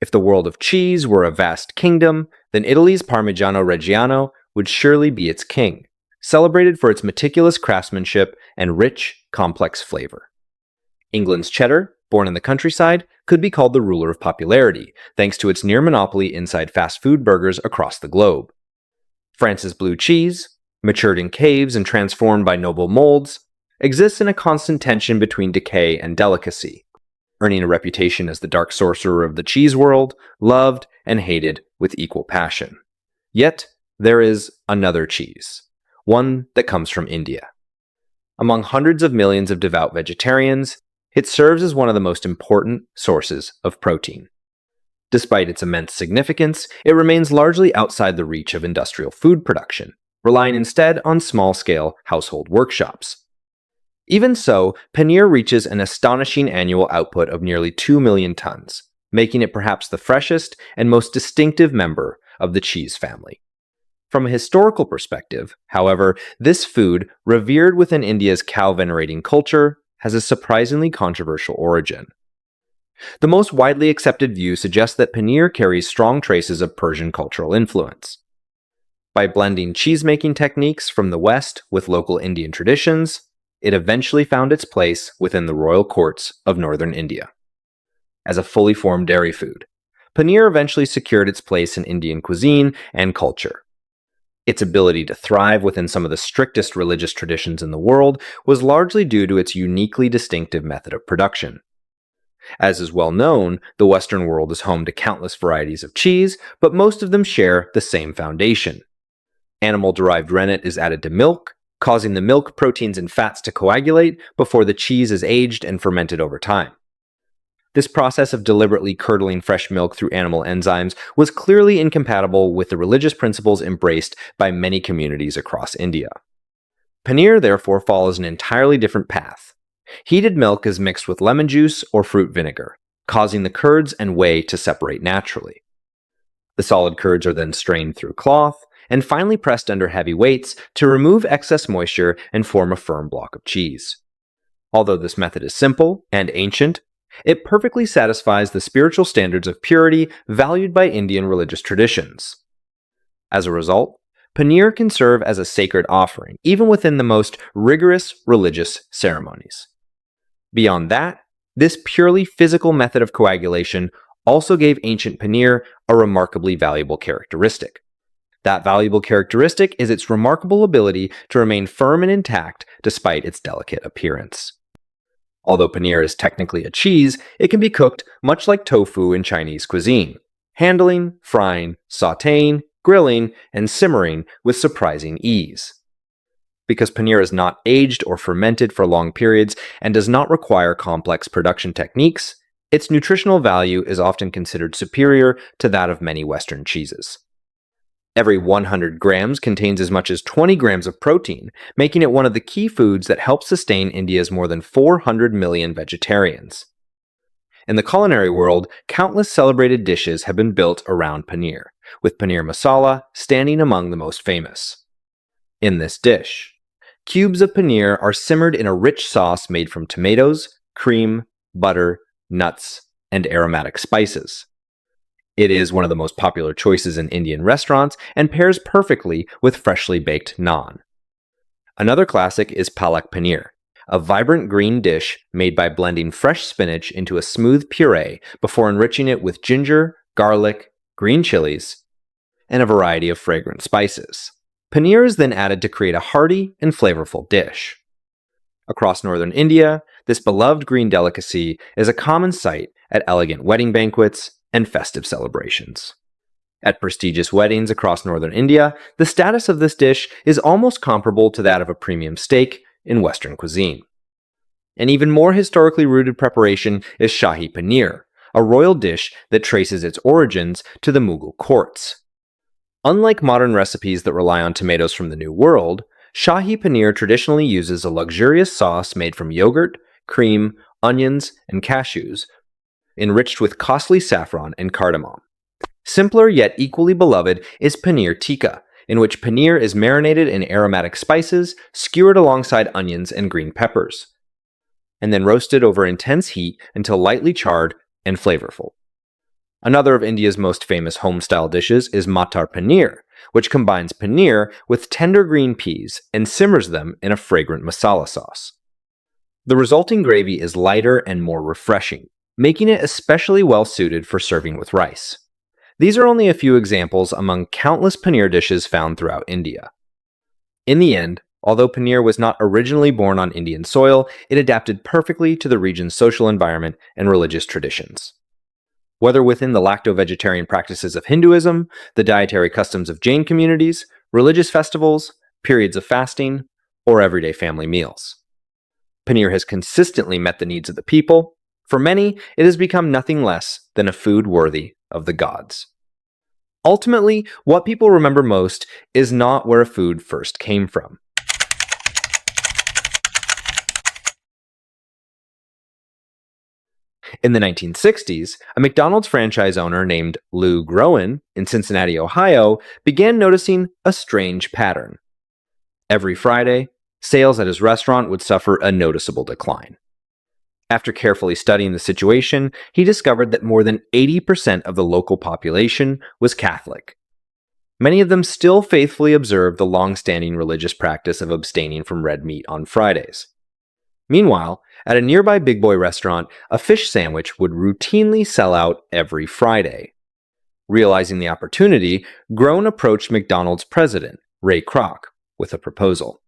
If the world of cheese were a vast kingdom, then Italy's Parmigiano Reggiano would surely be its king, celebrated for its meticulous craftsmanship and rich, complex flavor. England's cheddar, born in the countryside, could be called the ruler of popularity, thanks to its near monopoly inside fast food burgers across the globe. France's blue cheese, matured in caves and transformed by noble molds, exists in a constant tension between decay and delicacy, earning a reputation as the dark sorcerer of the cheese world, loved and hated with equal passion. Yet, there is another cheese, one that comes from India. Among hundreds of millions of devout vegetarians, it serves as one of the most important sources of protein. Despite its immense significance, it remains largely outside the reach of industrial food production, relying instead on small-scale household workshops. Even so, paneer reaches an astonishing annual output of nearly 2 million tons, making it perhaps the freshest and most distinctive member of the cheese family. From a historical perspective, however, this food, revered within India's cow-venerating culture, has a surprisingly controversial origin. The most widely accepted view suggests that paneer carries strong traces of Persian cultural influence. By blending cheese-making techniques from the West with local Indian traditions, it eventually found its place within the royal courts of northern India. As a fully formed dairy food, paneer eventually secured its place in Indian cuisine and culture. Its ability to thrive within some of the strictest religious traditions in the world was largely due to its uniquely distinctive method of production. As is well known, the Western world is home to countless varieties of cheese, but most of them share the same foundation. Animal-derived rennet is added to milk, causing the milk proteins and fats to coagulate before the cheese is aged and fermented over time. This process of deliberately curdling fresh milk through animal enzymes was clearly incompatible with the religious principles embraced by many communities across India. Paneer therefore follows an entirely different path. Heated milk is mixed with lemon juice or fruit vinegar, causing the curds and whey to separate naturally. The solid curds are then strained through cloth and finally pressed under heavy weights to remove excess moisture and form a firm block of cheese. Although this method is simple and ancient, it perfectly satisfies the spiritual standards of purity valued by Indian religious traditions. As a result, paneer can serve as a sacred offering, even within the most rigorous religious ceremonies. Beyond that, this purely physical method of coagulation also gave ancient paneer a remarkably valuable characteristic. That valuable characteristic is its remarkable ability to remain firm and intact despite its delicate appearance. Although paneer is technically a cheese, it can be cooked much like tofu in Chinese cuisine, handling, frying, sautéing, grilling, and simmering with surprising ease. Because paneer is not aged or fermented for long periods and does not require complex production techniques, its nutritional value is often considered superior to that of many Western cheeses. Every 100 grams contains as much as 20 grams of protein, making it one of the key foods that help sustain India's more than 400 million vegetarians. In the culinary world, countless celebrated dishes have been built around paneer, with paneer masala standing among the most famous. In this dish, cubes of paneer are simmered in a rich sauce made from tomatoes, cream, butter, nuts, and aromatic spices. It is one of the most popular choices in Indian restaurants and pairs perfectly with freshly baked naan. Another classic is palak paneer, a vibrant green dish made by blending fresh spinach into a smooth puree before enriching it with ginger, garlic, green chilies, and a variety of fragrant spices. Paneer is then added to create a hearty and flavorful dish. Across northern India, this beloved green delicacy is a common sight at elegant wedding banquets and festive celebrations. At prestigious weddings across northern India, the status of this dish is almost comparable to that of a premium steak in Western cuisine. An even more historically rooted preparation is Shahi Paneer, a royal dish that traces its origins to the Mughal courts. Unlike modern recipes that rely on tomatoes from the New World, Shahi Paneer traditionally uses a luxurious sauce made from yogurt, cream, onions, and cashews, enriched with costly saffron and cardamom. Simpler yet equally beloved is paneer tikka, in which paneer is marinated in aromatic spices, skewered alongside onions and green peppers, and then roasted over intense heat until lightly charred and flavorful. Another of India's most famous home-style dishes is matar paneer, which combines paneer with tender green peas and simmers them in a fragrant masala sauce. The resulting gravy is lighter and more refreshing, making it especially well suited for serving with rice. These are only a few examples among countless paneer dishes found throughout India. In the end, although paneer was not originally born on Indian soil, it adapted perfectly to the region's social environment and religious traditions. Whether within the lacto-vegetarian practices of Hinduism, the dietary customs of Jain communities, religious festivals, periods of fasting, or everyday family meals. Paneer has consistently met the needs of the people. For many, it has become nothing less than a food worthy of the gods. Ultimately, what people remember most is not where a food first came from. In the 1960s, a McDonald's franchise owner named Lou Groen in Cincinnati, Ohio, began noticing a strange pattern. Every Friday, sales at his restaurant would suffer a noticeable decline. After carefully studying the situation, he discovered that more than 80% of the local population was Catholic. Many of them still faithfully observed the long-standing religious practice of abstaining from red meat on Fridays. Meanwhile, at a nearby Big Boy restaurant, a fish sandwich would routinely sell out every Friday. Realizing the opportunity, Groen approached McDonald's president, Ray Kroc, with a proposal.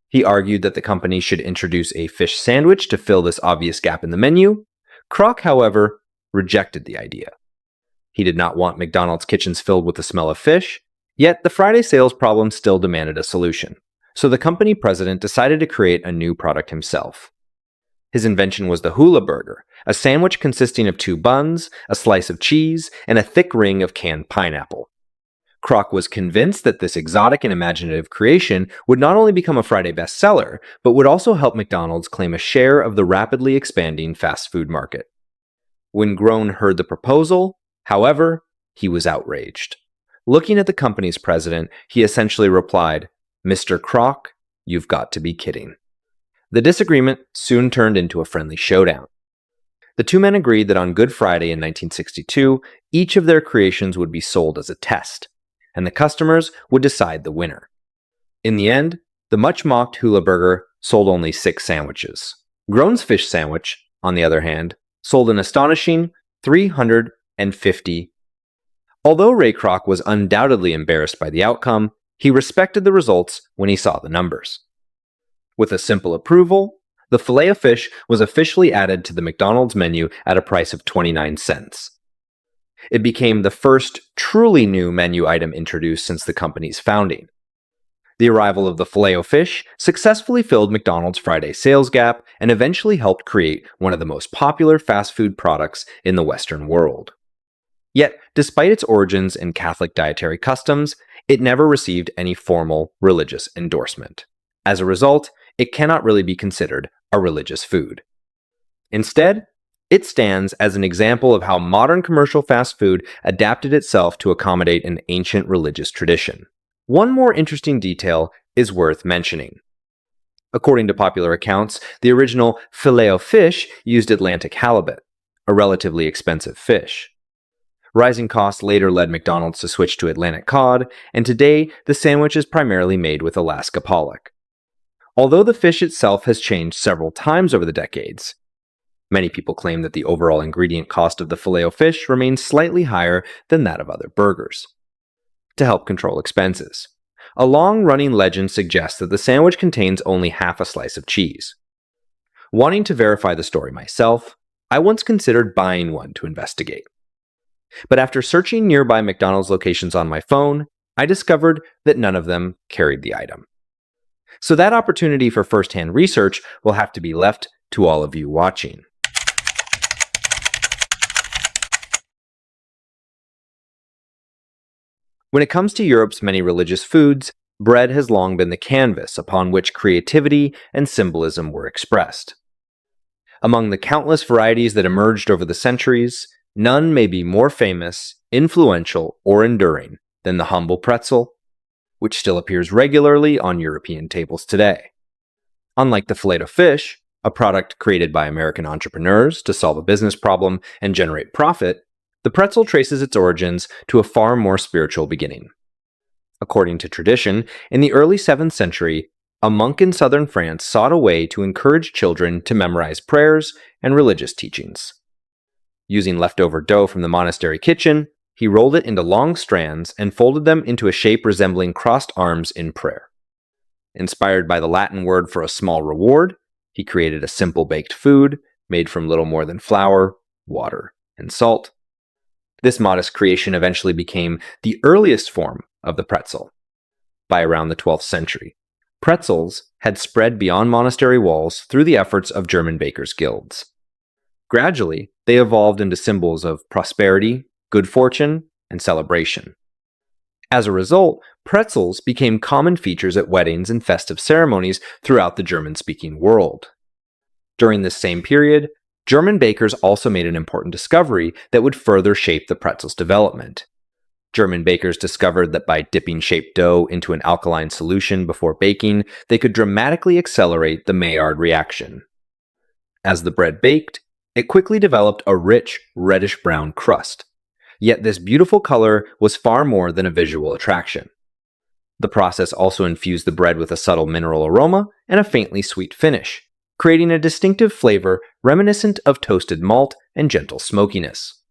He argued that the company should introduce a fish sandwich to fill this obvious gap in the menu. Kroc, however, rejected the idea. He did not want McDonald's kitchens filled with the smell of fish, yet the Friday sales problem still demanded a solution. So the company president decided to create a new product himself. His invention was the hula burger, a sandwich consisting of 2 buns, a slice of cheese, and a thick ring of canned pineapple. Kroc was convinced that this exotic and imaginative creation would not only become a Friday bestseller, but would also help McDonald's claim a share of the rapidly expanding fast food market. When Groen heard the proposal, however, he was outraged. Looking at the company's president, he essentially replied, "Mr. Kroc, you've got to be kidding." The disagreement soon turned into a friendly showdown. The two men agreed that on Good Friday in 1962, each of their creations would be sold as a test, and the customers would decide the winner. In the end, the much-mocked hula burger sold only 6 sandwiches. Groen's fish sandwich, on the other hand, sold an astonishing 350. Although Ray Kroc was undoubtedly embarrassed by the outcome, he respected the results when he saw the numbers. With a simple approval, the Filet-O-Fish was officially added to the McDonald's menu at a price of 29 cents. It became the first truly new menu item introduced since the company's founding. The arrival of the Filet-O-Fish successfully filled McDonald's Friday sales gap and eventually helped create one of the most popular fast food products in the Western world. Yet, despite its origins in Catholic dietary customs, it never received any formal religious endorsement. As a result, it cannot really be considered a religious food. Instead, it stands as an example of how modern commercial fast food adapted itself to accommodate an ancient religious tradition. One more interesting detail is worth mentioning. According to popular accounts, the original Filet-O-Fish used Atlantic halibut, a relatively expensive fish. Rising costs later led McDonald's to switch to Atlantic cod, and today the sandwich is primarily made with Alaska pollock. Although the fish itself has changed several times over the decades, many people claim that the overall ingredient cost of the Filet-O-Fish remains slightly higher than that of other burgers. To help control expenses, a long-running legend suggests that the sandwich contains only half a slice of cheese. Wanting to verify the story myself, I once considered buying one to investigate. But after searching nearby McDonald's locations on my phone, I discovered that none of them carried the item. So that opportunity for first-hand research will have to be left to all of you watching. When it comes to Europe's many religious foods, bread has long been the canvas upon which creativity and symbolism were expressed. Among the countless varieties that emerged over the centuries, none may be more famous, influential, or enduring than the humble pretzel, which still appears regularly on European tables today. Unlike the Filet-O-Fish, a product created by American entrepreneurs to solve a business problem and generate profit, The pretzel traces its origins to a far more spiritual beginning. According to tradition, in the early 7th century, a monk in southern France sought a way to encourage children to memorize prayers and religious teachings. Using leftover dough from the monastery kitchen, he rolled it into long strands and folded them into a shape resembling crossed arms in prayer. Inspired by the Latin word for a small reward, he created a simple baked food made from little more than flour, water, and salt. This modest creation eventually became the earliest form of the pretzel. By around the 12th century, pretzels had spread beyond monastery walls through the efforts of German bakers' guilds. Gradually, they evolved into symbols of prosperity, good fortune, and celebration. As a result, pretzels became common features at weddings and festive ceremonies throughout the German-speaking world. During this same period, German bakers also made an important discovery that would further shape the pretzel's development. German bakers discovered that by dipping shaped dough into an alkaline solution before baking, they could dramatically accelerate the Maillard reaction. As the bread baked, it quickly developed a rich, reddish-brown crust. Yet this beautiful color was far more than a visual attraction. The process also infused the bread with a subtle mineral aroma and a faintly sweet finish, creating a distinctive flavor reminiscent of toasted malt and gentle smokiness.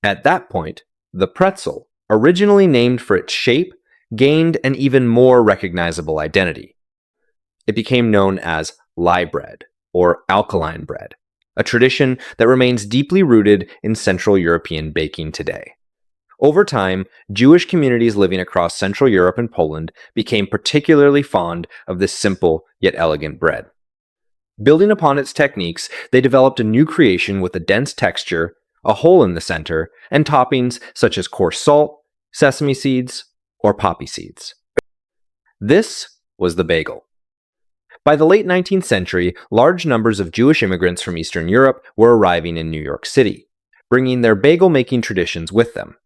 At that point, the pretzel, originally named for its shape, gained an even more recognizable identity. It became known as lye bread, or alkaline bread, a tradition that remains deeply rooted in Central European baking today. Over time, Jewish communities living across Central Europe and Poland became particularly fond of this simple yet elegant bread. Building upon its techniques, they developed a new creation with a dense texture, a hole in the center, and toppings such as coarse salt, sesame seeds, or poppy seeds. This was the bagel. By the late 19th century, large numbers of Jewish immigrants from Eastern Europe were arriving in New York City, bringing their bagel-making traditions with them.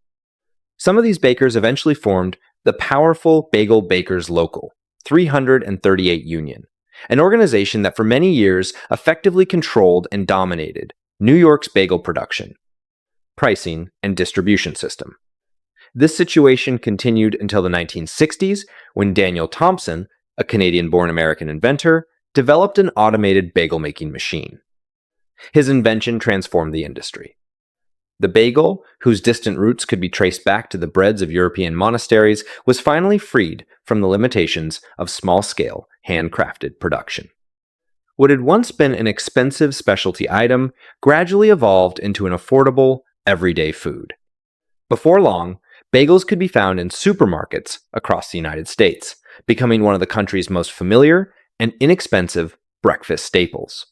Some of these bakers eventually formed the powerful Bagel Bakers Local, 338 Union, an organization that for many years effectively controlled and dominated New York's bagel production, pricing, and distribution system. This situation continued until the 1960s, when Daniel Thompson, a Canadian-born American inventor, developed an automated bagel-making machine. His invention transformed the industry. The bagel, whose distant roots could be traced back to the breads of European monasteries, was finally freed from the limitations of small-scale, handcrafted production. What had once been an expensive specialty item gradually evolved into an affordable, everyday food. Before long, bagels could be found in supermarkets across the United States, becoming one of the country's most familiar and inexpensive breakfast staples.